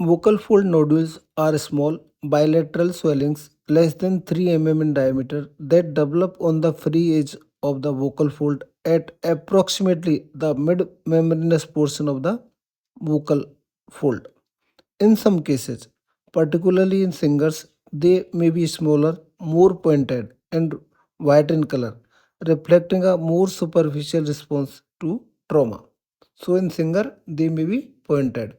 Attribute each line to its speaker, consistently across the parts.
Speaker 1: Vocal fold nodules are small bilateral swellings less than 3 mm in diameter that develop on the free edge of the vocal fold at approximately the mid membranous portion of the vocal fold. In some cases, particularly in singers, they may be smaller, more pointed, and white in color, reflecting a more superficial response to trauma. So, in singer, they may be pointed.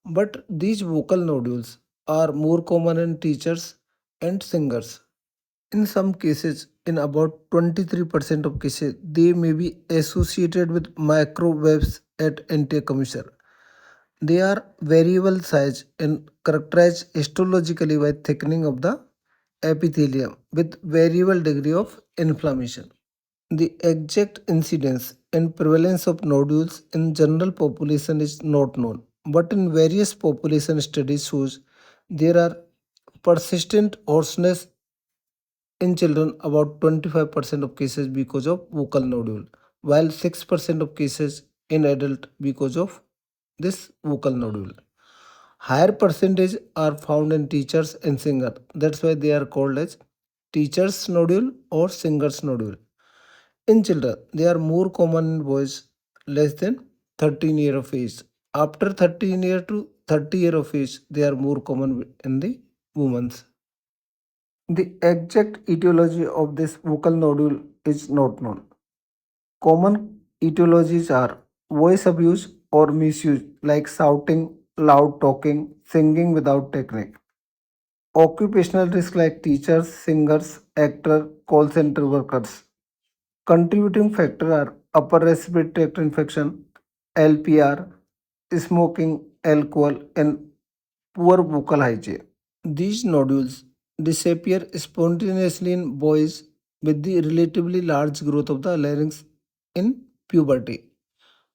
Speaker 1: But these vocal nodules are more common in teachers and singers. In some cases, in about 23% of cases, they may be associated with microwaves at anterior commissure. They are variable size and characterized histologically by thickening of the epithelium with variable degree of inflammation. The exact incidence and prevalence of nodules in general population is not known, but in various population studies shows there are persistent hoarseness in children about 25% of cases because of vocal nodule, while 6% of cases in adult because of this vocal nodule. Higher percentage are found in teachers and singer. That's why they are called as teachers nodule or singers nodule. In children, they are more common in boys less than 13 year of age. After 13 year to 30 year of age, they are more common in the women. The exact etiology of this vocal nodule is not known. Common etiologies are voice abuse or misuse, like shouting, loud talking, singing without technique. Occupational risk, like teachers, singers, actor, call center workers. Contributing factors are upper respiratory tract infection, LPR, smoking, alcohol, and poor vocal hygiene. These nodules disappear spontaneously in boys with the relatively large growth of the larynx in puberty,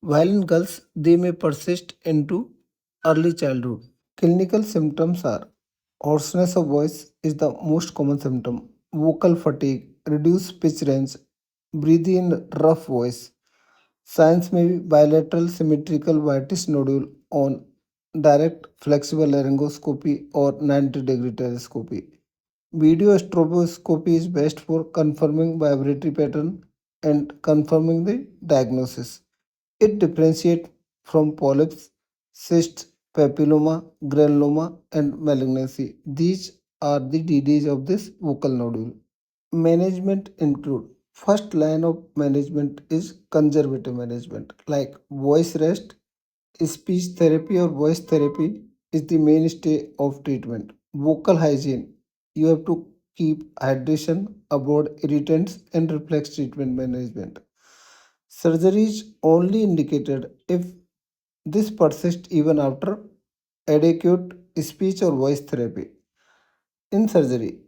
Speaker 1: while in girls they may persist into early childhood. Clinical symptoms are hoarseness of voice is the most common symptom, vocal fatigue, reduced pitch range, breathy and rough voice. Signs may be bilateral symmetrical whitish nodule on direct flexible laryngoscopy or 90-degree telescopy. Video stroboscopy is best for confirming vibratory pattern and confirming the diagnosis. It differentiates from polyps, cysts, papilloma, granuloma, and malignancy. These are the DDs of this vocal nodule. Management include first line of management is conservative management like voice rest, speech therapy or voice therapy is the mainstay of treatment. Vocal hygiene, you have to keep hydration, avoid irritants and reflex treatment management. Surgery is only indicated if this persists even after adequate speech or voice therapy. In surgery,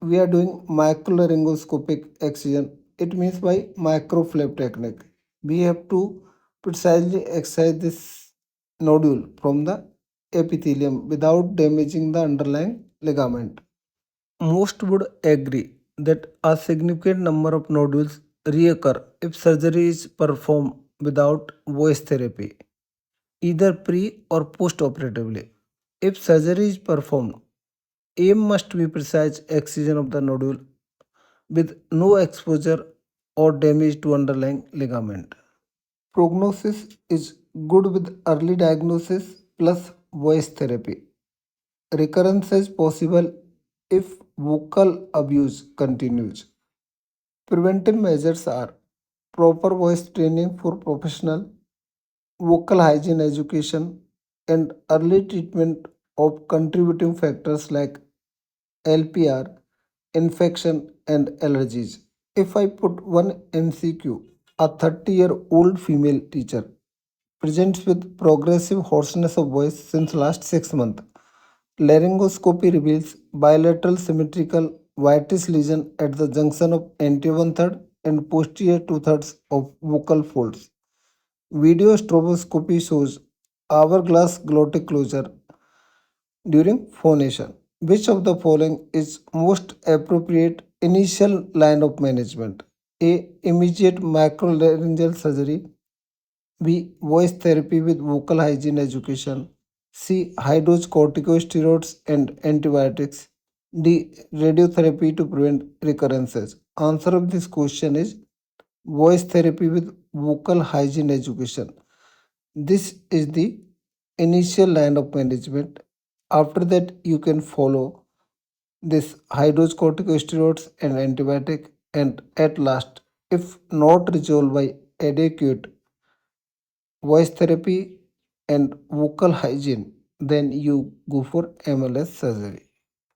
Speaker 1: we are doing microlaryngoscopic excision. It means by microflap technique. We have to precisely excise this nodule from the epithelium without damaging the underlying ligament. Most would agree that a significant number of nodules reoccur if surgery is performed without voice therapy, either pre or post operatively. If surgery is performed, aim must be precise excision of the nodule with no exposure or damage to underlying ligament. Prognosis is good with early diagnosis plus voice therapy. Recurrence is possible if vocal abuse continues. Preventive measures are proper voice training for professional, vocal hygiene education, and early treatment of contributing factors like LPR, infection, and allergies. If I put one MCQ, a 30-year-old female teacher presents with progressive hoarseness of voice since last 6 months. Laryngoscopy reveals bilateral symmetrical whitish lesion at the junction of anterior one-third and posterior two-thirds of vocal folds. Video stroboscopy shows hourglass glottic closure during phonation. Which of the following is most appropriate initial line of management? A. Immediate microlaryngeal surgery. B. Voice therapy with vocal hygiene education. C. High dose corticosteroids and antibiotics. D. Radiotherapy to prevent recurrences. Answer of this question is voice therapy with vocal hygiene education. This is the initial line of management. After that, you can follow this high dose corticosteroids and antibiotic, and at last, if not resolved by adequate voice therapy and vocal hygiene, then you go for MLS surgery.